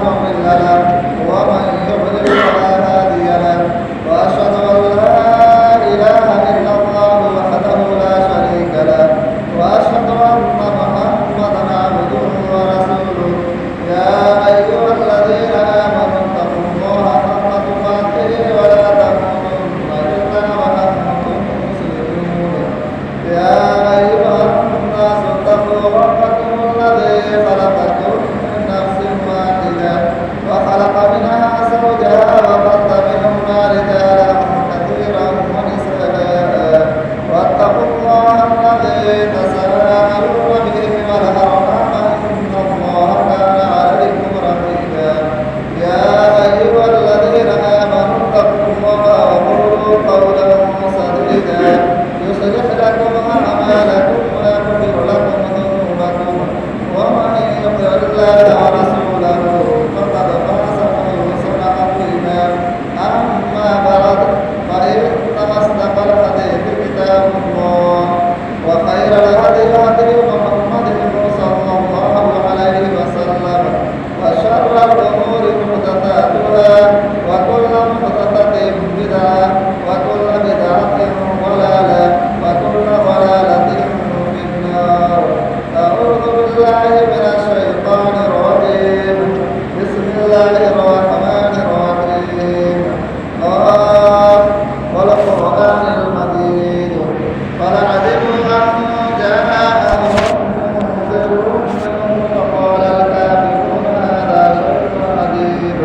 مضل له ومن يضلل فلا هادي له وأشهد أن لا إله إلا الله وحده لا شريك له وأشهد أن محمدا عبده ورسوله يا أيها الذين آمنوا اتقوا الله حق تقاته ولا تموتن إلا وأنتم مسلمون يا أيها الناس اتقوا ربكم الذي خلقكم من نفس واحدة وخلق منها زوجها وبث منهما رجالا كثيرا ونساء واتقوا الله الذي تساءلون به والأرحام إن الله كان عليكم رقيبا يا أيها الذين آمنوا اتقوا الله وقولوا قولا سديدا يصلح لكم أعمالكم ويغفر لكم ذنوبكم ومن يطع الله ورسوله فقد فاز فوزا عظيما أما بعد فإن أصدق الحديث كتاب الله وخير الهدي هدي محمد صلى الله عليه وسلم وشر الأمور محدثاتها وكل محدثة بدعة وكل بدعة ضلالة وكل ضلالة في النار أعوذ بالله من الشيطان الرجيم بسم الله الرحمن الرحيم والقرآن المجيد فلعجبوا أن جاءهم منذر منهم فقال الكافرون هذا شيء عجيب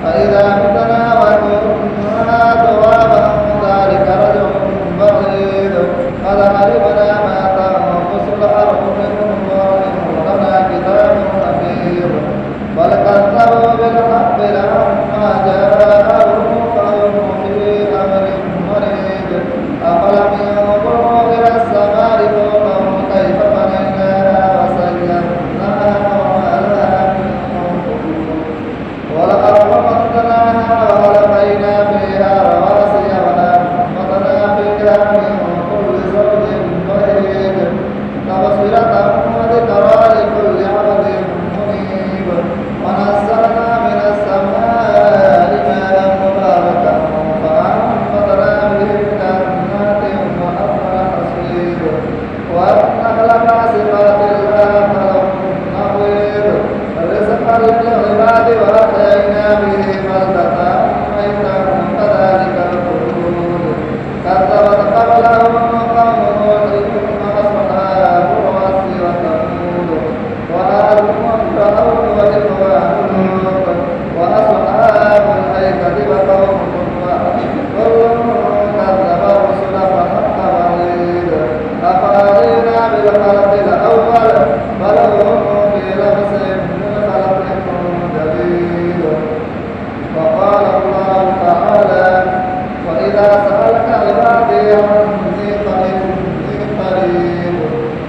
أإذا متنا وكنا ترابا ذلك رجع بعيد قد علمنا ما تنقص الأرض منهم وإن لنا كتاب حفيظ بل كذبوا بالحق لما جاءهم فهم في أمر مريج أفلم ينظروا إلى السماء فوقهم كيف بنيناها وزيناها وما لها من فروج والأرض مددناها وألقينا فيها رواسي وأنبتنا فيها من كل زوج بهيج تبصرة وذكرى لكل عبد منيب ونزلنا من السماء ماء مباركا فأنبتنا به جنات وحب الحصيد والنخل باسقات لا فلهم نضيد رزقا للعباد وأحيينا به بلدة ميتا كذلك الخلود كذبت قبلهم قوم نوح وأصحاب الرس وثمود وآل فرعون وإخوان لوط وأصحاب الأيكة وقوم تبع كل كذب الرسل فحق وعيد أفرأينا بالخلق الأول بل هم في لبس من خلق جديد وقال الله تعالى وإذا سألك عبادي عني فإني قريب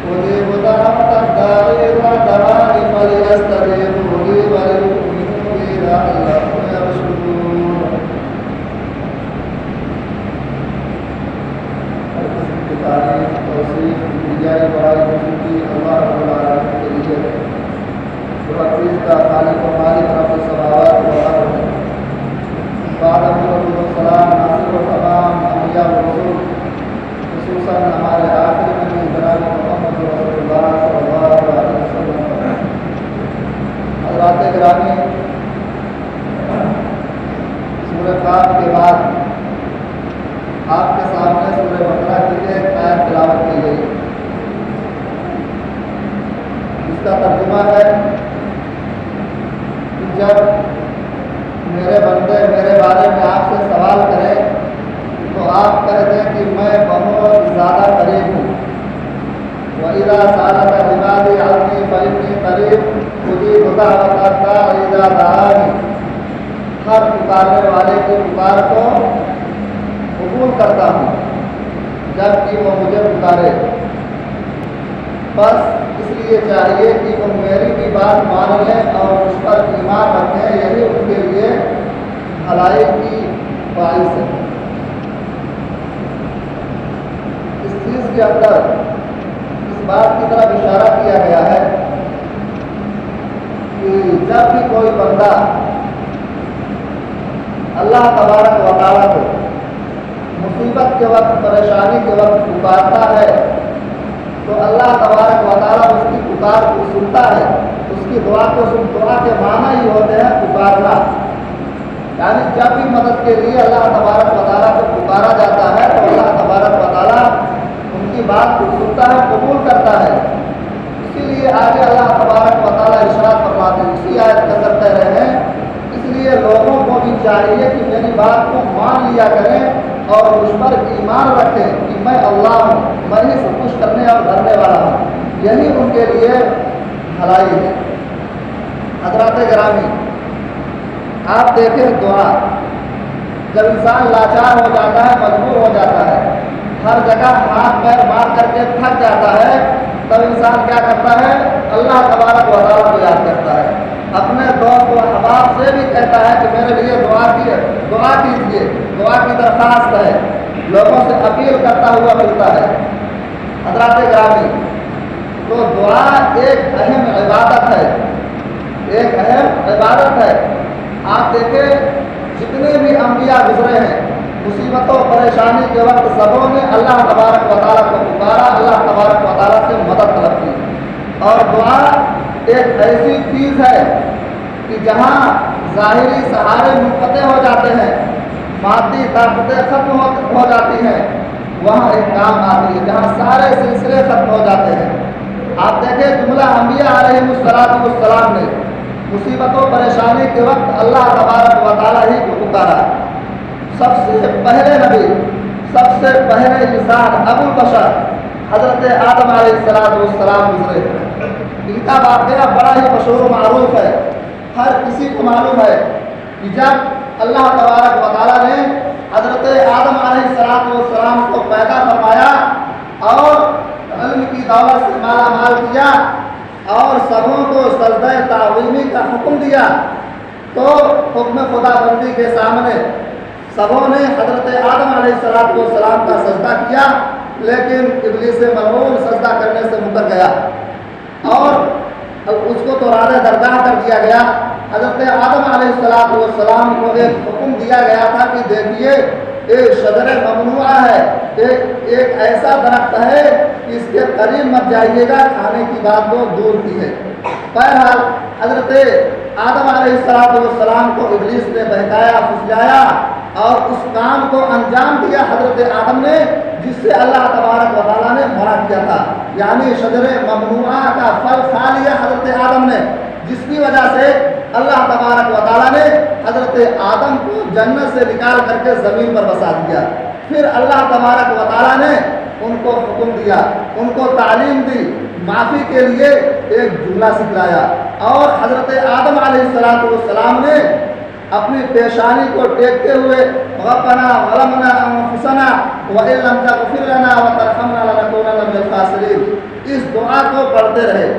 أجيب دعوة الداعي إذا دعاني فليستجيبوا لي وليؤمنوا بي لعلهم يرشدون. تعریف توصیف بجائے برائے موجودی اللہ رب العالمین کے لیے جو عزیز کا خالق و مالک رب السماوات والارض بعد السلام ناصر و تمام انبیاء و رسول خصوصاً ہمارے آخر نبی جناب محمد رسول اللہ صلی اللہ علیہ وسلم حضرات گرامی سورہ قاف کے بعد آپ کے سامنے سورہ بقرہ کی ایک آیت تلاوت کی گئی اس کا ترجمہ ہے کہ جب میرے بندے میرے بارے میں آپ سے سوال کریں تو آپ کہہ دیں کہ میں بہت زیادہ قریب ہوں وَإِذَا سَأَلَكَ عِبَادِي عَنِّي فَإِنِّي قَرِيبٌ أُجِيبُ دَعْوَةَ الدَّاعِ إِذَا دَعَانِ ہر پکارنے والے کی پکار کو قبول کرتا ہوں جب کہ وہ مجھے پکارے بس اس لیے چاہیے کہ وہ میری بھی بات مان لیں اور اس پر ایمان رکھیں یہی ان کے لیے بھلائی کی باعث ہے. اس چیز کے اندر اس بات کی طرف اشارہ کیا گیا ہے کہ کہ جب بھی کوئی بندہ اللہ تبارک و تعالیٰ کو مصیبت کے وقت پریشانی کے وقت پکارتا ہے تو اللہ تبارک و تعالیٰ اس کی پکار کو سنتا ہے، اس کی دعا کو دعا کے معنی ہی ہوتے ہیں پکارنا، یعنی جب بھی مدد کے لیے اللہ تبارک و تعالیٰ کو پکارا جاتا ہے تو اللہ تبارک و تعالیٰ ان کی بات کو سنتا ہے، قبول کرتا ہے۔ اسی لیے آگے اللہ تبارک و تعالیٰ ارشاد فرماتے ہیں، اسی آیت کا ذکر کر رہے ہیں، اس لیے لوگوں کو بھی چاہیے کہ میری بات کو مان لیا کریں اور مجھ پر ایمان رکھیں کہ میں اللہ ہوں، میں ہی سب کچھ کرنے اور بھرنے والا ہوں، یہی ان کے لیے بھلائی ہے۔ حضرات گرامی، آپ دیکھیں دعا، جب انسان لاچار ہو جاتا ہے، مجبور ہو جاتا ہے، ہر جگہ ہاتھ پیر مار کر کے تھک جاتا ہے، تب انسان کیا کرتا ہے؟ اللہ تبارک و تعالیٰ کو یاد کرتا ہے، اپنے دوست و احباب سے بھی کہتا ہے کہ میرے لیے دعا کیجیے، دعا کی درخواست ہے، لوگوں سے اپیل کرتا ہوا ملتا ہے۔ حضرات گرامی، تو دعا ایک اہم عبادت ہے، ایک اہم عبادت ہے۔ آپ دیکھیں جتنے بھی انبیاء گزرے ہیں، مصیبتوں پریشانی کے وقت سبوں نے اللہ تبارک و تعالیٰ کو پکارا، اللہ تبارک و تعالیٰ سے مدد طلب کی۔ اور دعا ایک ایسی چیز ہے کہ جہاں ظاہری سہارے منقطع ہو جاتے ہیں، مادی طاقتیں ختم ہو جاتی ہیں، وہاں ایک کام آتی ہے جہاں سارے سلسلے ختم ہو جاتے ہیں۔ آپ دیکھیں جملہ انبیاء علیہ السلام نے مصیبتوں پریشانی کے وقت اللہ تبارک و تعالیٰ ہی کو پکارا۔ سب سے پہلے نبی، سب سے پہلے انسان ابو البشر حضرت آدم علیہ السلام گزرے۔ ان کا واقعہ بڑا ہی مشہور و معروف ہے، ہر کسی کو معلوم ہے کہ جب اللہ تبارک و تعالیٰ نے حضرت آدم علیہ السلام کو پیدا فرمایا اور علم کی دولت سے مالا مال کیا اور سبوں کو سجدہ تعظیمی کا حکم دیا، تو حکم خدا بندی کے سامنے سبوں نے حضرت آدم علیہ السلام کا سجدہ کیا، لیکن ابلیس ملعون سجدہ کرنے سے مکر گیا اور اس کو تو راضِ درگاہ کر دیا گیا۔ حضرت آدم علیہ السلام کو ایک حکم دیا گیا تھا کہ دیکھیے ایک شجر ممنوعہ ہے، ایک ایسا درخت ہے کہ اس کے قریب مت جائیے گا، کھانے کی بات تو دور کی ہے۔ بہرحال حضرت آدم علیہ السلام کو ابلیس نے بہکایا، پھسلایا اور اس کام کو انجام دیا حضرت آدم نے جس سے اللہ تبارک و تعالیٰ نے منع کیا تھا، یعنی شجر ممنوعہ کا پھل کھا لیا حضرت آدم نے، جس کی وجہ سے اللہ تبارک و تعالیٰ نے حضرت آدم کو جنت سے نکال کر کے زمین پر بسا دیا۔ پھر اللہ تبارک و تعالیٰ نے ان کو حکم دیا، ان کو تعلیم دی، معافی کے لیے ایک جملہ سکھلایا اور حضرت آدم علیہ السلام نے اپنی پیشانی کو ٹیکتے ہوئے ربنا ظلمنا انفسنا وان لم تغفر لنا وترحمنا لنكونن من الخاسرین، اس دعا کو پڑھتے رہے۔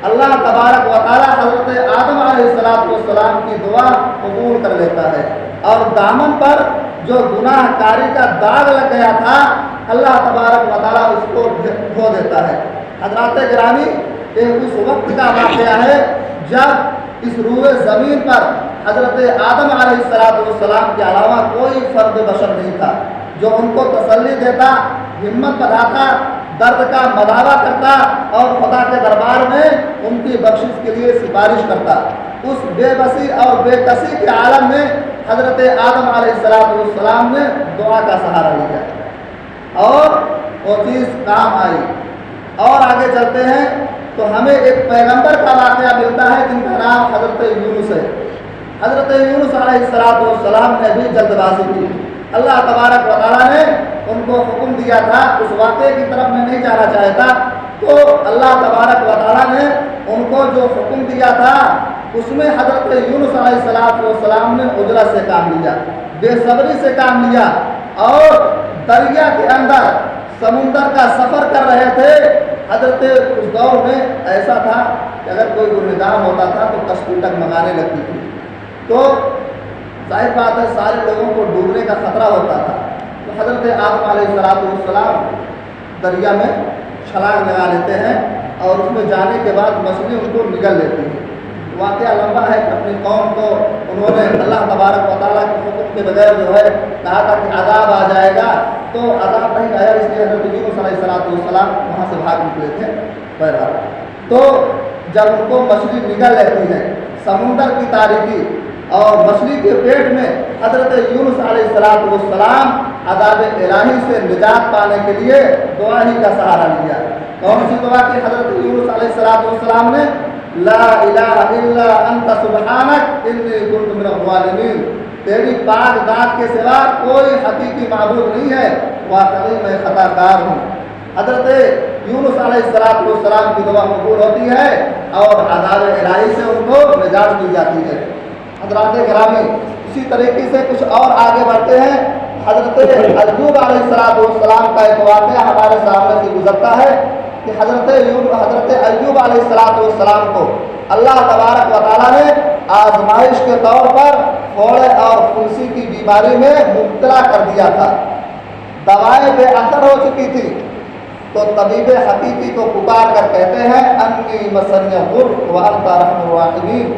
اللہ تبارک و تعالیٰ حضرت آدم علیہ السلام کی دعا قبول کر لیتا ہے اور دامن پر جو گناہ کاری کا داغ لگ گیا تھا اللہ تبارک و تعالیٰ اس کو دھو دیتا ہے۔ حضرات گرامی، یہ اس وقت کا واقعہ ہے جب اس روئے زمین پر حضرت آدم علیہ السلام کے علاوہ کوئی فرد بشر نہیں تھا جو ان کو تسلی دیتا، ہمت بڑھاتا، درد کا مداوا کرتا اور خدا کے دربار میں ان کی بخشش کے لیے سفارش کرتا۔ اس بے بسی اور بے کسی کے عالم میں حضرت آدم علیہ السلام نے دعا کا سہارا لیا اور وہ چیز کام آئی۔ اور آگے چلتے ہیں تو ہمیں ایک پیغمبر کا واقعہ ملتا ہے جن کا نام حضرت یونس ہے۔ حضرت یونس علیہ السلام نے بھی جلد بازی کی، اللہ تبارک و تعالیٰ نے ان کو حکم دیا تھا، اس واقعے کی طرف میں نہیں جانا چاہتا، تو اللہ تبارک و تعالیٰ نے ان کو جو حکم دیا تھا اس میں حضرت یونس علیہ السلام نے عجلت سے کام لیا، بے صبری سے کام لیا اور دریا کے اندر سمندر کا سفر کر رہے تھے۔ حضرت اس دور میں ایسا تھا کہ اگر کوئی گنہگار ہوتا تھا تو کشتی ٹگمگانے لگتی تھی، تو ظاہر بات ہے سارے لوگوں کو ڈوبنے کا خطرہ ہوتا تھا، تو حضرت آدم علیہ السلام دریا میں چھلانگ لگا لیتے ہیں اور اس میں جانے کے بعد مچھلی ان کو نگل لیتی ہے۔ واقعہ لمبا ہے کہ اپنی قوم کو انہوں نے اللہ تبارک و تعالیٰ کے حکم کے بغیر جو ہے کہا تھا کہ عذاب آ جائے گا، تو عذاب نہیں آیا، اس لیے حضرت یونس علیہ السلام وہاں سے بھاگ نکلے تھے بہرحال۔ تو جب ان کو مچھلی نگل لیتی ہے، سمندر کی تاریکی اور مچھلی کے پیٹ میں حضرت یونس علیہ السلام عذاب الہی سے نجات پانے کے لیے دعا ہی کا سہارا لیا۔ کون سی دعا کی؟ حضرت یونس علیہ السلام نے لا الہ الا انت سبحانک انی کنت من الظالمین، تیری پاک ذات کے سوا کوئی حقیقی معبود نہیں ہے، واقعی میں خطا کار ہوں۔ حضرت یونس علیہ السلام کی دعا قبول ہوتی ہے اور عذاب الہی سے ان کو نجات مل جاتی ہے۔ حضرات گرامی، اسی طریقے سے کچھ اور آگے بڑھتے ہیں۔ حضرت ایوب علیہ السلام کا ایک واقعہ ہمارے سامنے سے گزرتا ہے کہ حضرت ایوب علیہ السلام کو اللہ تبارک و تعالیٰ نے آزمائش کے طور پر پھوڑے اور پھنسی کی بیماری میں مبتلا کر دیا تھا، دوائیں بے اثر ہو چکی تھی، تو طبیب حقیقی کو پکار کر کہتے ہیں انی مسنی الضر وانت ارحم الراحمین،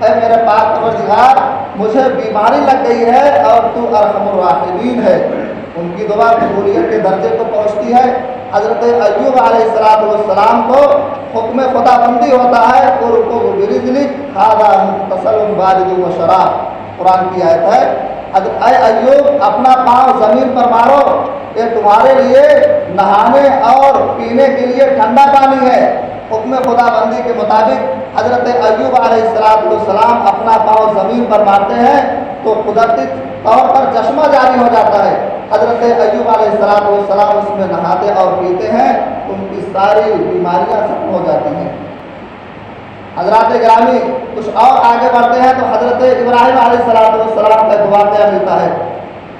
اے میرے پاک پروردگار مجھے بیماری لگ گئی ہے اور تو ارحم الراحمین ہے۔ ان کی دعا قبولیت کے درجے کو پہنچتی ہے۔ حضرت ایوب علیہ السلام کو حکم خدا بندی ہوتا ہے ارکب برجلک ھذا مغتسل بارد وشراب، قرآن کی آیت ہے، اے ایوب اپنا پاؤں زمین پر مارو، یہ تمہارے لیے نہانے اور پینے کے لیے ٹھنڈا پانی ہے۔ حکم خدا بندی کے مطابق حضرت ایوب علیہ السلام اپنا پاؤں زمین پر مارتے ہیں تو قدرتی طور پر چشمہ جاری ہو جاتا ہے۔ حضرت ایوب علیہ السلام اس میں نہاتے اور پیتے ہیں، ان کی ساری بیماریاں ختم ہو جاتی ہیں۔ حضرات گرامی، کچھ اور آگے بڑھتے ہیں تو حضرت ابراہیم علیہ السلام کا ایک واقعہ ملتا ہے۔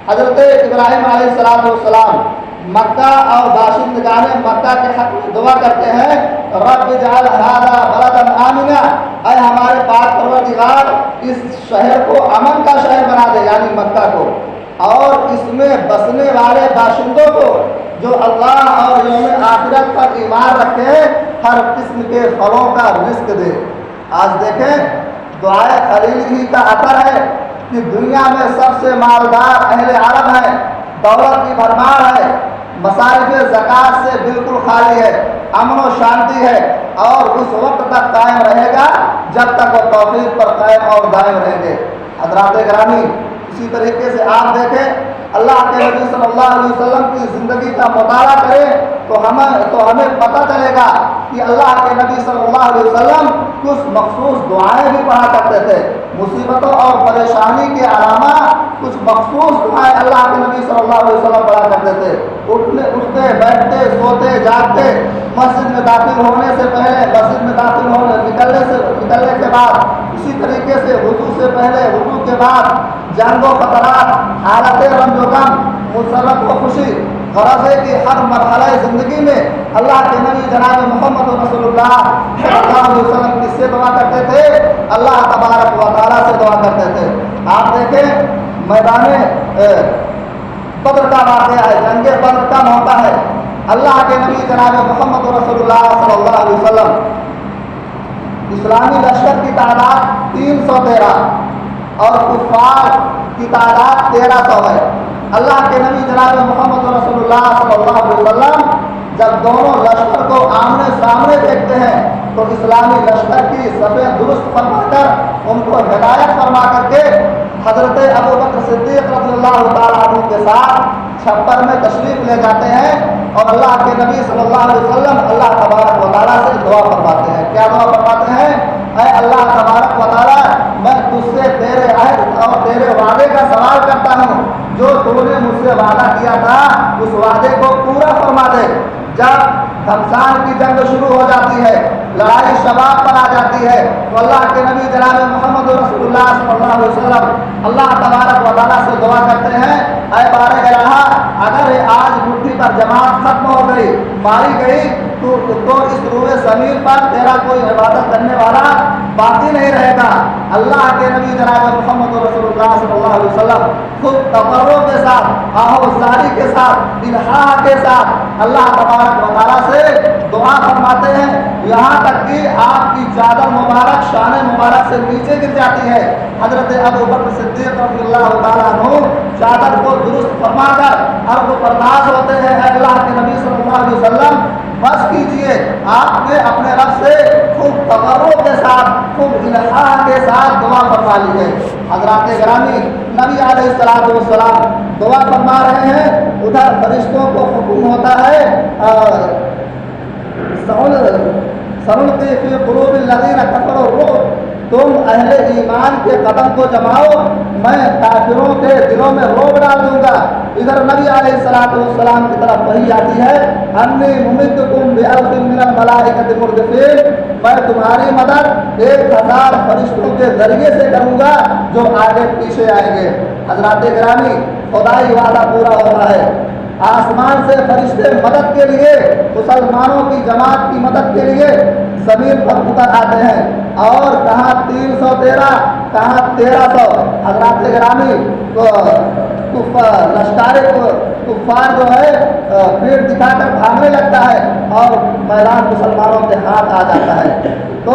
حضرت ابراہیم علیہ السلام مکہ اور باشندگان مکہ کے حق میں دعا کرتے ہیں رب اجعل ھذا بلدا آمنا، اے ہمارے پاک پروردگار اس شہر کو امن کا شہر بنا دے، یعنی مکہ کو، اور اس میں بسنے والے باشندوں کو جو اللہ اور یوم آخرت پر ایمان رکھے ہر قسم کے پھلوں کا رزق دے۔ آج دیکھیں دعائے خلیل ہی کا اثر ہے کہ دنیا میں سب سے مالدار اہل عرب ہے، دولت کی بھرمار ہے، مصارف زکوٰۃ سے بالکل خالی ہے، امن و شانتی ہے، اور اس وقت تک قائم رہے گا جب تک وہ توحید پر قائم اور دائم رہیں گے۔ حضرات گرامی، اسی طریقے سے آپ دیکھیں اللہ کے نبی صلی اللہ علیہ وسلم کی زندگی کا مطالعہ کریں تو ہمیں پتہ چلے گا کہ اللہ کے نبی صلی اللہ علیہ وسلم کچھ مخصوص دعائیں بھی پڑھا کرتے تھے۔ مصیبتوں اور پریشانی کے علامہ کچھ مخصوص دعائیں اللہ کے نبی صلی اللہ علیہ وسلم پڑھا کرتے تھے۔ اٹھتے بیٹھتے سوتے جاگتے، مسجد میں داخل ہونے سے پہلے، مسجد میں داخل ہونے نکلنے کے بعد، اسی طریقے سے وضو سے پہلے، وضو کے بعد، جنگ و خطرات، حالت رنج و غم، مسرت و خوشی، غرض ہے کہ ہر مرحلہ زندگی میں اللہ کے نبی جناب محمد رسول اللہ صلی اللہ علیہ وسلم کس سے دعا کرتے تھے؟ اللہ تبارک و تعالیٰ سے دعا کرتے تھے۔ آپ دیکھیں میدان بدر کا واقعہ ہے، جنگ بدر کا موقع ہے، اللہ کے نبی جناب محمد رسول اللہ صلی اللہ علیہ وسلم اسلامی لشکر کی تعداد 313 اور کفار کی تعداد 1300 ہے۔ اللہ کے نبی جناب محمد رسول اللہ صلی اللہ علیہ وسلم جب دونوں لشکر کو آمنے سامنے دیکھتے ہیں تو اسلامی لشکر کی صفیں درست فرما کر ان کو ہدایت فرما کر کے حضرت ابوبکر صدیق رضی اللہ تعالیٰ عنہ کے ساتھ چھپر میں تشریف لے جاتے ہیں اور اللہ کے نبی صلی اللہ علیہ وسلم اللہ تبارک و تعالیٰ سے دعا فرماتے ہیں۔ کیا دعا فرماتے ہیں؟ اے اللہ تبارک و تعالیٰ، میں تجھ سے تیرے عہد اور تیرے وعدے کا سوال کرتا ہوں، جو تو نے مجھ سے وعدہ کیا تھا اس وعدے کو پورا فرما دے۔ جب گھمسان کی جنگ شروع ہو جاتی ہے، لڑائی شباب پر آ جاتی ہے تو اللہ کے نبی جناب محمد رسول اللہ صلی اللہ علیہ وسلم اللہ تبارک و تعالیٰ سے دعا کرتے ہیں اے بار الہ، اگر آج مٹھی پر جماعت ختم ہو گئی، ماری گئی تو اس روئے زمین پر تیرا کوئی عبادت کرنے والا باقی نہیں رہے گا۔ اللہ کے نبی جناب محمد رسول اللہ صلی اللہ علیہ وسلم خود تقرر کے ساتھ، آہوزاری کے ساتھ، الہا کے ساتھ اللہ تبارک و تعالیٰ سے دعا فرماتے ہیں، یہاں تک کہ آپ کی چادر مبارک شان مبارک سے نیچے گر جاتی ہے۔ حضرت ابوبکر صدیق رضی اللہ تعالیٰ عنہ چادر کو درست فرما کر عرض پرداز ہوتے ہیں، اے اللہ کے نبی صلی اللہ علیہ وسلم بس کیجئے، آپ نے اپنے رب سے خوب تضرع کے ساتھ، خوب الحاح کے ساتھ دعا فرما لی ہے۔ حضرات گرامی، نبی علیہ السلام دعا فرما رہے ہیں، ادھر فرشتوں کو حکم ہوتا ہے سنلقی فی قلوب الذین کفروا الرعب، تم اہل ایمان کے قدم کو جماؤ، میں کافروں کے دلوں میں رعب ڈال دوں گا۔ ادھر نبی علیہ السلام کی طرف وحی آتی ہے، انی ممدکم بألف من الملائکۃ مردفین، میں تمہاری مدد 1000 فرشتوں کے ذریعے سے کروں گا جو آگے پیچھے آئیں گے۔ حضرات گرامی، خدائی وعدہ پورا ہوتا ہے، آسمان سے فرشتے مدد کے لیے، مسلمانوں کی جماعت کی مدد کے لیے زمین پر اتر آتے ہیں، اور کہاں 313 کہاں 1300۔ حضرات گرامی، کفار جو ہے پیٹ دکھا کر بھاگنے لگتا ہے اور میدان مسلمانوں کے ہاتھ آ جاتا ہے۔ تو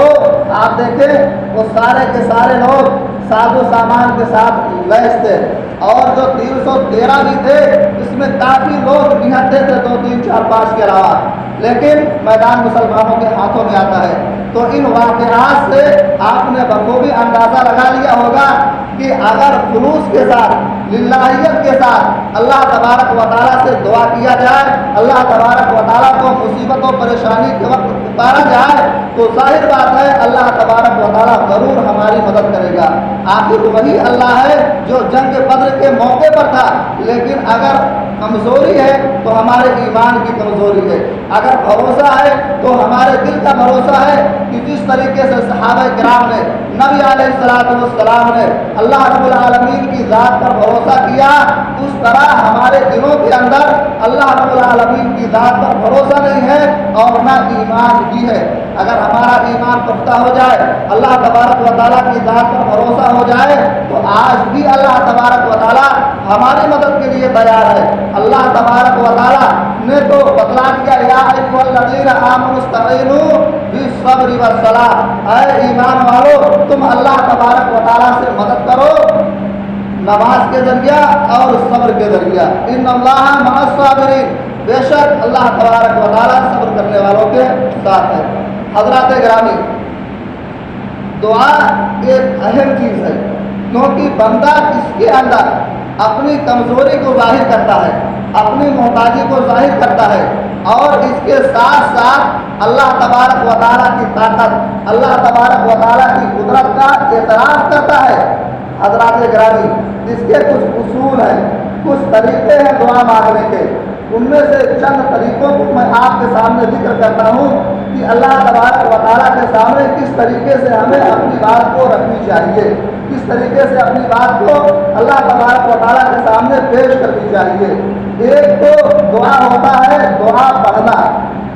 آپ دیکھیں وہ سارے کے سارے لوگ ساز و سامان کے ساتھ لیس تھے، اور جو 313 بھی تھے اس میں کافی لوگ نہتے تھے، 2 3 4 5 کے علاوہ، لیکن میدان مسلمانوں کے ہاتھوں میں آتا ہے۔ تو ان واقعات سے آپ نے بخوبی اندازہ لگا لیا ہوگا کہ اگر خلوص کے ساتھ، للہیت کے ساتھ اللہ تبارک و تعالیٰ سے دعا کیا جائے، اللہ تبارک و تعالیٰ کو مصیبت و پریشانی کے وقت پکارا جائے، تو ظاہر بات ہے اللہ تبارک و تعالیٰ ضرور ہماری مدد کرے گا۔ آخر وہی اللہ ہے جو جنگ بدر کے موقع پر تھا، لیکن اگر کمزوری ہے تو ہمارے ایمان کی کمزوری ہے، اگر بھروسہ ہے تو ہمارے دل کا بھروسہ ہے کہ جس طریقے سے صحابہ کرام نے، نبی علیہ السلام نے اللہ رب العالمین کی ذات پر بھروسہ کیا، اس طرح ہمارے دلوں کے اندر اللہ رب العالمین کی ذات پر بھروسہ نہیں ہے اور نہ ایمان بھی ہے۔ اگر ہمارا ایمان پختہ ہو جائے، اللہ تبارک و تعالیٰ کی ذات پر بھروسہ ہو جائے، تو آج بھی اللہ تبارک و تعالیٰ ہماری مدد کے لیے تیار ہے۔ اللہ تبارک و تعالیٰ نے تو بتلا دیا، یا ایھا الذین آمنوا استعینوا بالصبر والصلاۃ، اے ایمان والو تم اللہ تبارک و تعالیٰ سے مدد کرو نماز کے ذریعہ اور صبر کے ذریعہ، ان اللہ مع الصابرین، بے شک اللہ تبارک و تعالیٰ صبر کرنے والوں کے ساتھ ہے۔ حضرات گرامی، دعا ایک اہم چیز ہے، کیونکہ بندہ اس کے اندر اپنی کمزوری کو ظاہر کرتا ہے، اپنی محتاجی کو ظاہر کرتا ہے، اور اس کے ساتھ ساتھ اللہ تبارک و تعالیٰ کی طاقت، اللہ تبارک و تعالیٰ کی قدرت کا اعتراف کرتا ہے۔ حضرات گرامی، اس کے کچھ اصول ہیں، کچھ طریقے ہیں دعا مانگنے کے، ان میں سے چند طریقوں کو میں آپ کے سامنے ذکر کرتا ہوں کہ اللہ تبارک و تعالیٰ کے سامنے کس طریقے سے ہمیں اپنی بات کو رکھنی چاہیے، کس طریقے سے اپنی بات کو اللہ تبارک و تعالیٰ کے سامنے پیش کرنی چاہیے۔ ایک تو دعا ہوتا ہے دعا پڑھنا،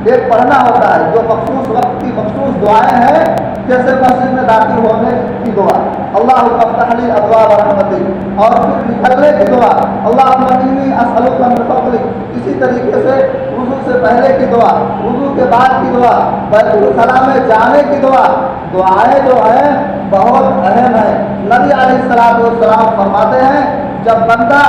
ایک پڑھنا ہوتا ہے جو مخصوص وقت کی مخصوص دعائیں ہیں، جیسے مسجد میں داخل ہونے کی دعا اللہم افتح لی ابواب رحمتک، اور پھر نکلنے کی دعا اللہم انی اسألک من فضلک، اسی طریقے سے وضو سے پہلے کی دعا، وضو کے بعد کی دعا، بیت الخلاء میں جانے کی دعا۔ دعائیں جو ہیں بہت اہم ہیں۔ نبی علیہ السلام فرماتے ہیں جب بندہ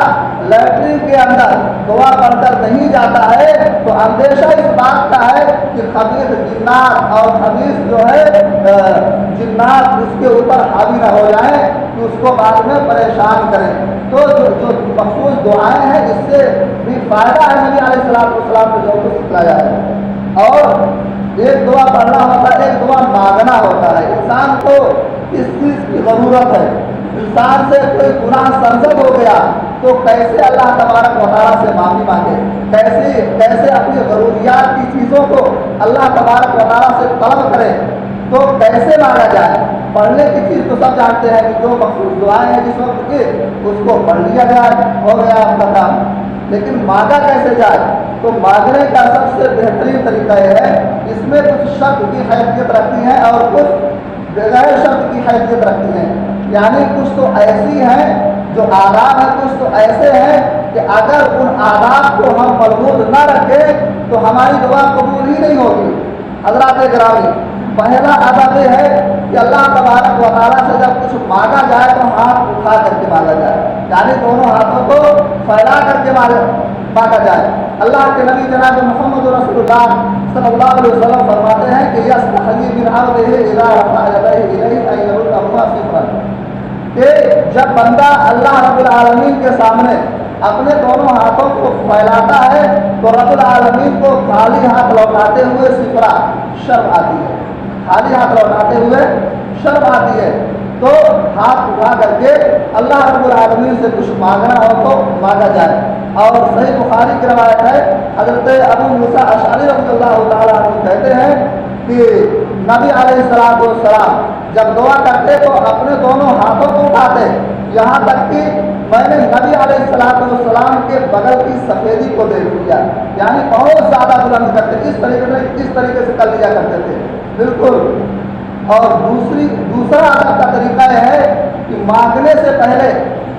لیٹرین کے اندر دعا پڑھ کر نہیں جاتا ہے تو اندیشہ اس بات کا ہے کہ خبیث جنات اور خبیث جو ہے جنات اس کے اوپر حاوی نہ ہو جائیں کہ اس کو بعد میں پریشان کریں۔ تو جو مخصوص دعائیں ہیں اس سے بھی فائدہ ہے، نبی علیہ السلام کو جو کچھ سکھلایا ہے۔ اور ایک دعا پڑھنا ہوتا ہے، ایک دعا مانگنا ہوتا ہے۔ انسان کو اس چیز کی ضرورت ہے، انسان سے کوئی گناہ سرزد ہو گیا تو کیسے اللہ تبارک و تعالیٰ سے معافی مانگے، کیسے اپنی ضروریات کی چیزوں کو اللہ تبارک و تعالیٰ سے طلب کرے، تو کیسے مانگا جائے۔ پڑھنے کی چیز تو سب جانتے ہیں کہ جو مخصوص دعائیں ہیں جس وقت کی اس کو پڑھ لیا جائے، ہو گیا آپ کا کام۔ لیکن مانگا کیسے جائے؟ تو مانگنے کا سب سے بہترین طریقہ یہ ہے، اس میں کچھ شرط کی حیثیت رکھتی ہے اور کچھ بغیر شرط کی حیثیت رکھتی ہیں، یعنی کچھ تو ایسی ہیں جو آداب ہیں، کچھ تو ایسے ہیں کہ اگر ان آداب کو ہم ملحوظ نہ رکھیں تو ہماری دعا قبول ہی نہیں ہوگی۔ حضرات گرامی، پہلا ادب یہ ہے کہ اللہ تبارک و تعالیٰ سے جب کچھ مانگا جائے تو ہاتھ اٹھا کر کے مانگا جائے، یعنی دونوں ہاتھوں کو پھیلا کر کے مانگا جائے۔ اللہ کے نبی جناب محمد رسول اللہ صلی اللہ علیہ وسلم فرماتے ہیں کہ یستحیی من عبدہ اذا رفع یدیہ الیہ ان یردہما صفرا، کہ جب بندہ اللہ رب العالمین کے سامنے اپنے دونوں ہاتھوں کو پھیلاتا ہے تو رب العالمین کو خالی ہاتھ لوٹاتے ہوئے صفرا شرم آتی ہے، خالی ہاتھ لوٹاتے ہوئے شرم آتی ہے۔ تو ہاتھ اٹھا کر کے اللہ رب العالمین سے کچھ مانگنا ہو تو مانگا جائے۔ اور صحیح بخاری کی روایت ہے، حضرت ابو موسیٰ اشعری رضی اللہ تعالیٰ عنہ کہتے ہیں کہ نبی علیہ السلام جب دعا کرتے تو اپنے دونوں ہاتھوں کو اٹھاتے، یہاں تک کہ میں نے نبی علیہ السلام کے بغل کی سفیدی کو دیکھ لیا، یعنی بہت زیادہ بلند کرتے، اس طریقے سے کر لیا کرتے تھے بالکل۔ اور دوسرا ادب کا طریقہ یہ ہے کہ مانگنے سے پہلے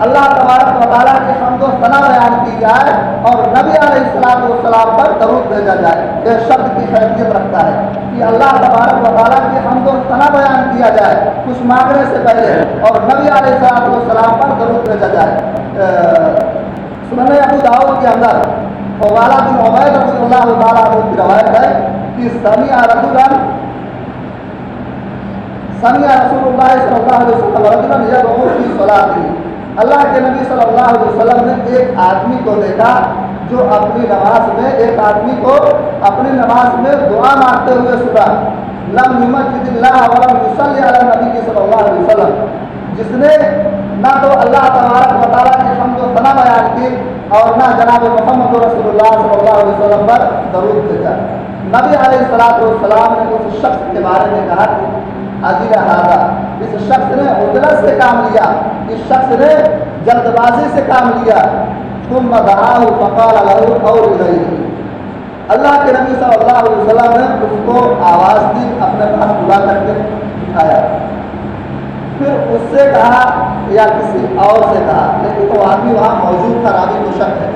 اللہ تبارک و تعالیٰ کی حمد و ثنا بیان کی جائے اور نبی علیہ السلام پر درود بھیجا جائے۔ یہ شبد کی حیثیت رکھتا ہے کہ اللہ تبارک و تعالیٰ کی حمد و ثنا بیان کیا جائے کچھ مانگنے سے پہلے اور نبی علیہ السلام پر درود بھیجا جائے۔ سنن ابو داؤد کے اندر فضالہ بن عبید رضی اللہ تعالیٰ عنہ کی روایت ہے کہ سمع رسول اللہ صلی اللہ علیہ وسلم رجلا یدعو فی صلاتہ، اللہ کے نبی صلی اللہ علیہ وسلم نے ایک آدمی کو دیکھا جو اپنی نماز میں دعا مانگتے ہوئے سنا، لم یمجد اللہ ولم یصلی علی نبی صلی اللہ علیہ وسلم، جس نے نہ تو اللہ تبارک و تعالیٰ کی حمد و ثنا بیان کی اور نہ جناب محمد رسول اللہ صلی اللہ علیہ وسلم پر درود بھیجا۔ نبی علیہ السلام نے اس شخص کے بارے میں کہا کہ عجیب ہذا، اس شخص نے عجلت سے کام لیا، اس شخص نے جلد بازی سے کام لیا۔ ثم دعاہ فقال له اور الیہ، اللہ کے نبی صلی اللہ علیہ وسلم نے اس کو آواز دی، اپنے پاس بلا کر کے اٹھایا، پھر اس سے کہا یا کسی اور سے کہا، لیکن وہ آدمی وہاں موجود تھا، راوی کو شک ہے۔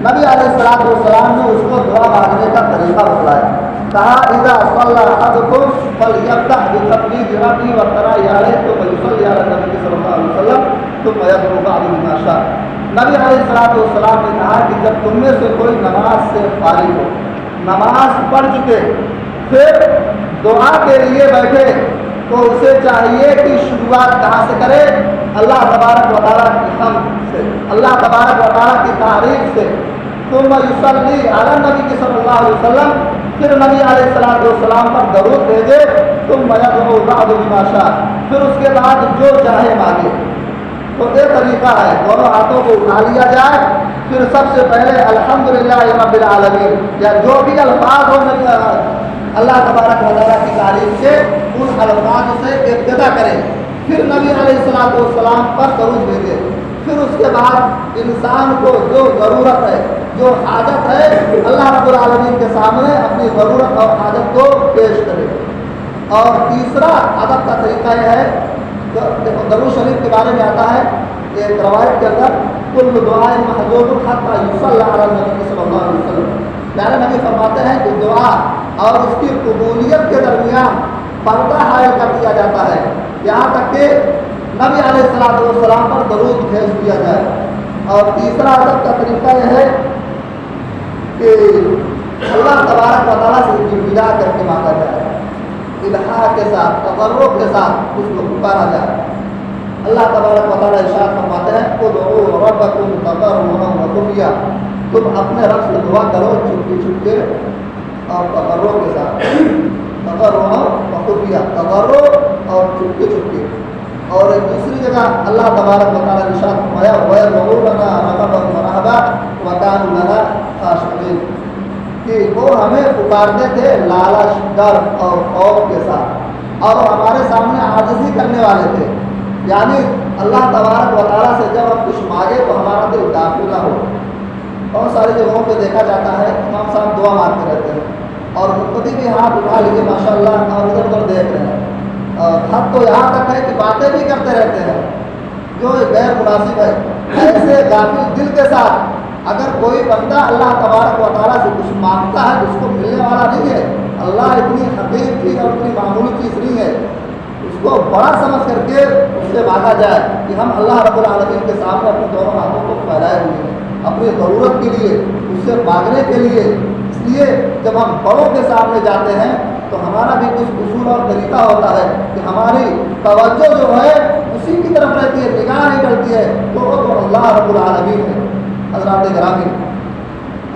نبی علیہ السلام نے اس کو دعا مانگنے کا طریقہ بتلایا، کہا اذا صلی احدکم فلیبدأ بتقبیل ربی والثناء علیہ ثم یصلی علی النبی صلی اللہ علیہ وسلم ثم یدعو بعد بما شاء۔ نبی علیہ السلام نے کہا کہ جب تم میں سے کوئی نماز سے فارغ ہو، نماز پڑھ چکے، پھر دعا کے لیے بیٹھے تو اسے چاہیے کہ شروعات کہاں سے کرے؟ اللہ تبارک و تعالیٰ کی حمد سے، اللہ تبارک و تعالیٰ کی تعریف سے۔ ثم یصلی علی النبی صلی اللہ علیہ وسلم، پھر نبی علیہ السلام پر درود بھیجے، ثم یدعو بعد بما شاء، پھر اس کے بعد جو چاہے مانگے۔ تو یہ طریقہ ہے، دونوں ہاتھوں کو اٹھا لیا جائے، پھر سب سے پہلے الحمدللہ رب العالمین یا جو بھی الفاظ ہو اللہ تبارک و تعالیٰ کی تعریف سے ان الفاظ سے ابتدا کریں، پھر نبی علیہ السلام پر درود بھیجے، پھر اس کے بعد انسان کو جو ضرورت ہے، جو حاجت ہے، اللہ رب العالمین کے سامنے اپنی ضرورت اور حاجت کو پیش کرے۔ اور تیسرا ادب کا طریقہ یہ ہے، دیکھو درود شریف کے بارے میں آتا ہے ایک روایت کے اندر، کل دعا محجوب حتی یصلی علی النبی صلی اللہ علیہ وسلم، پیارے نبی فرماتے ہیں کہ دعا اور اس کی قبولیت کے درمیان پردہ حائل کر دیا جاتا ہے، یہاں تک کہ نبی علیہ السلام پر درود بھیج دیا جائے۔ اور تیسرا ادب کا طریقہ یہ ہے کہ اللہ تبارک و تعالیٰ سے التجا کر کے مانگا جائے، الہا کے ساتھ، تضرع کے ساتھ اس کو پکارا جائے۔ اللہ تبارک و تعالیٰ ارشاد فرماتے ہیں ادعوا ربکم تضرعا وخفیا، تم اپنے رب سے دعا کرو چھپکے چھپکے اور تضرع کے ساتھ، تضرعا وخفیا، تضرع اور چھپکے چھپکے۔ اور ایک دوسری جگہ اللہ تبارک و تعالیٰ نے ارشاد فرمایا وَيَدْعُونَنَا رَغَبًا وَرَهْبًا وَكَانُوا لَنَا خَاشِعِينَ، کہ وہ ہمیں پکارتے تھے لالچ، ڈر اور خوف کے ساتھ، اور ہمارے سامنے عاجزی کرنے والے تھے، یعنی اللہ تبارک و تعالیٰ سے جب ہم کچھ مانگے تو ہمارا دل غافل نہ ہو۔ بہت ساری جگہوں پہ دیکھا جاتا ہے امام صاحب دعا مانگتے رہتے ہیں اور خود بھی ہاتھ اٹھا لیجیے ماشاء اللہ اور ادھر ادھر دیکھ رہے ہیں، حد تو یہاں تک ہے کہ باتیں بھی کرتے رہتے ہیں جو غیر مناسب ہے، ایسے غافل دل کے ساتھ اگر کوئی بندہ اللہ تبارک و تعالیٰ سے کچھ مانگتا ہے تو اس کو ملنے والا نہیں ہے. اللہ اتنی حقیر چیز اور اتنی معمولی چیز نہیں ہے. اس کو بڑا سمجھ کر کے اس سے مانگا جائے کہ ہم اللہ رب العالمین کے سامنے اپنے دونوں ہاتھوں کو پھیلائے ہوئے ہیں اپنی ضرورت کے لیے, اس سے مانگنے کے لیے. اس لیے جب ہم بڑوں کے سامنے جاتے ہیں تو ہمارا بھی کچھ اصول اور طریقہ ہوتا ہے کہ ہماری توجہ جو ہے اسی کی طرف رہتی ہے, نگاہ نہیں کرتی ہے تو وہ تو اللہ رب العالمین ہے. حضرات گرامی,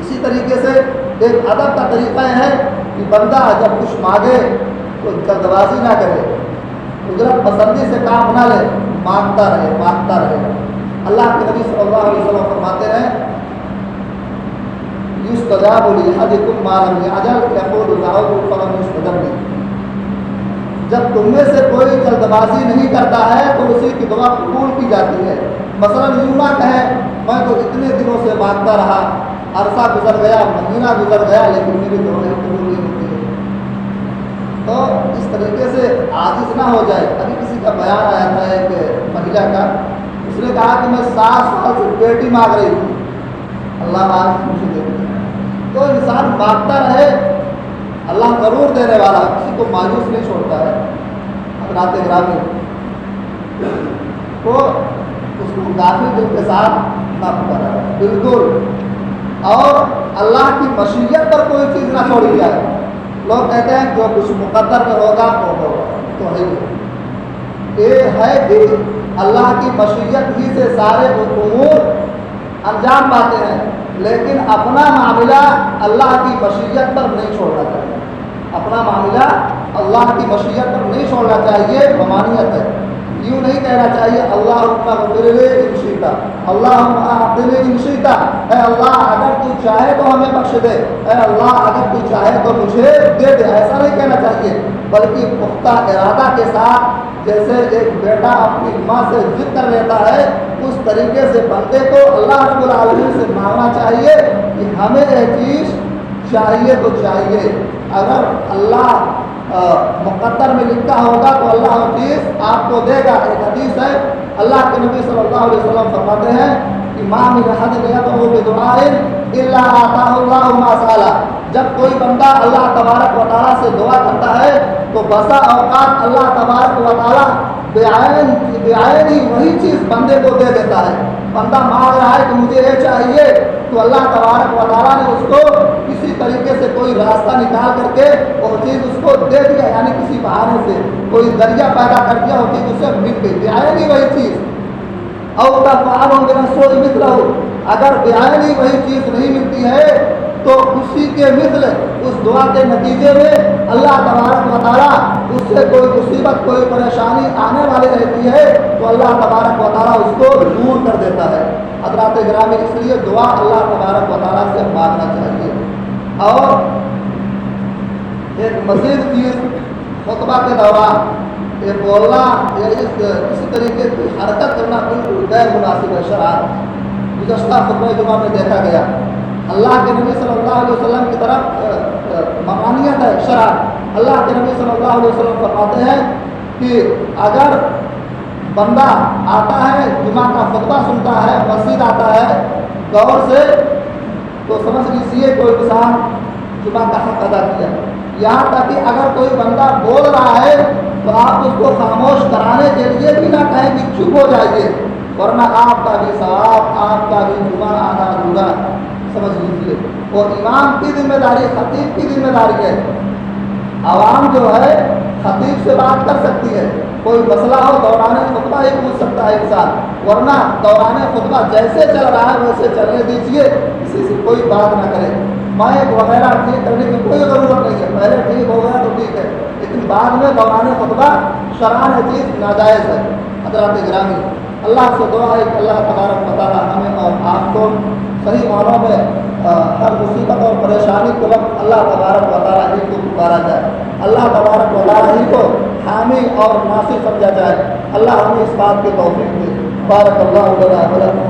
اسی طریقے سے ایک ادب کا طریقہ ہے کہ بندہ جب کچھ مانگے تو جلد بازی نہ کرے, اجرت پسندی سے کام نہ لے, مانگتا رہے مانگتا رہے. اللہ کے نبی صلی اللہ علیہ وسلم فرماتے ہیں یستجاب لأحدکم ما لم یعجل یقول دعوت فلم یستجب لی. جب تم میں سے کوئی جلد بازی نہیں کرتا ہے تو اسی کی دعا قبول کی جاتی ہے. مثلا یوں نہ کہیں میں تو اتنے دنوں سے مانگتا رہا, عرصہ گزر گیا, مہینہ گزر گیا, لیکن میری دعائیں قبول نہیں ہوتی ہے. تو اس طریقے سے عاجز نہ ہو جائے. ابھی کسی کا بیان آیا تھا ایک مہیلا کا, اس نے کہا کہ میں 7 سال سے بیٹی مانگ رہی تھی, اللہ آج مجھے دے دیا. تو انسان مانگتا رہے, اللہ ضرور دینے والا, کسی کو مایوس نہیں چھوڑتا ہے. حضرات گرامی, تو اس کو غافل دل کے ساتھ نہ پکارا بالکل, اور اللہ کی مشیت پر کوئی چیز نہ چھوڑی جائے. لوگ کہتے ہیں جو کچھ مقدر میں ہوگا وہ ہوگا, تو یہ ہے کہ اللہ کی مشیت ہی سے سارے امور انجام پاتے ہیں, لیکن اپنا معاملہ اللہ کی مشیت پر نہیں چھوڑنا چاہیے. اپنا معاملہ اللہ کی مشیت پر نہیں چھوڑنا چاہیے, ممانعت ہے. یوں نہیں کہنا چاہیے اللہم اغفر لی ان شئت, اللہم اعطنی ان شئت, اے اللہ اگر تو چاہے تو ہمیں بخش دے, اے اللہ اگر تو چاہے تو مجھے دے دے. ایسا نہیں کہنا چاہیے, بلکہ پختہ ارادہ کے ساتھ, جیسے ایک بیٹا اپنی ماں سے ضد کر لیتا ہے, اس طریقے سے بندے کو اللہ رب العالمین سے مانگنا چاہیے کہ ہمیں یہ چیز چاہیے تو چاہیے. اگر اللہ مقدر میں لکھا ہوگا تو اللہ وہ چیز آپ کو دے گا. ایک حدیث ہے, اللہ کے نبی صلی اللہ علیہ وسلم فرماتے ہیں کہ ما من احد یدعو بدعاء الا آتاه الله ما سأل. جب کوئی بندہ اللہ تبارک و تعالیٰ سے دعا کرتا ہے تو بسا اوقات اللہ تبارک و تعالیٰ بعین ہی وہی چیز بندے کو دے دیتا ہے. بندہ مانگ رہا ہے کہ مجھے یہ چاہیے, تو اللہ تبارک و تعالیٰ نے اس کو کسی طریقے سے کوئی راستہ نکال کر کے وہ چیز اس کو دے دیا, یعنی کسی بہانے سے کوئی ذریعہ پیدا کر دیا, وہ چیز اسے مل گئی. بعین ہی وہی چیز, اور تفعلوا من السوء مثله, اگر بعین ہی وہی چیز نہیں ملتی ہے تو اسی کے مثل اس دعا کے نتیجے میں اللہ تبارک و تعالیٰ اس سے کوئی مصیبت کوئی پریشانی آنے والی رہتی ہے تو اللہ تبارک و تعالیٰ اس کو دور کر دیتا ہے. حضرات گرامی, اس لیے دعا اللہ تبارک و تعالیٰ سے مانگنا چاہیے. اور ایک مزید چیز, خطبہ کے دوران یہ بولنا یا اسی طریقے کی حرکت کرنا بالکل غیر مناسب ہے شرعاً. گزشتہ خطبہ جمعہ میں دیکھا گیا, اللہ کے نبی صلی اللہ علیہ وسلم کی طرف ممانعت ہے شرعاً. اللہ کے نبی صلی اللہ علیہ وسلم فرماتے ہیں کہ اگر بندہ آتا ہے جمعہ کا خطبہ سنتا ہے, مسجد آتا ہے غور سے, تو سمجھ لیجیے کوئی انسان جمعہ کا حق ادا کیا. یہاں تک کہ اگر کوئی بندہ بول رہا ہے تو آپ اس کو خاموش کرانے کے لیے بھی نہ کہیں کہ چپ ہو جائیے, ورنہ آپ کا بھی ثواب, آپ کا بھی جمعہ آنا ادھورا. سمجھ لیجیے, اور امام کی ذمہ داری, خطیب کی ذمہ داری ہے. عوام جو ہے خطیب سے بات کر سکتی ہے, کوئی مسئلہ ہو دوران خطبہ ہی پوچھ سکتا ہے انسان, ورنہ دوران خطبہ جیسے چل رہا ہے ویسے چلنے دیجیے, کسی سے کوئی بات نہ کرے. مائک وغیرہ ٹھیک کرنے کی کوئی ضرورت نہیں ہے, پہلے ٹھیک ہو گیا تو ٹھیک ہے, لیکن بعد میں دوران خطبہ شرعاً چیز ناجائز ہے. حضرات گرامی, اللہ سے دعا ہے کہ اللہ تبارک و تعالیٰ ہمیں اور آپ کو صحیح معنوں میں ہر مصیبت اور پریشانی کے وقت اللہ تبارک و تعالیٰ ہی کو پکارا جائے, اللہ تبارک و تعالیٰ ہی کو حامی اور ناصر سمجھا جائے. اللہ ہمیں اس بات کی توفیق دے. بارک اللہ لنا و لکم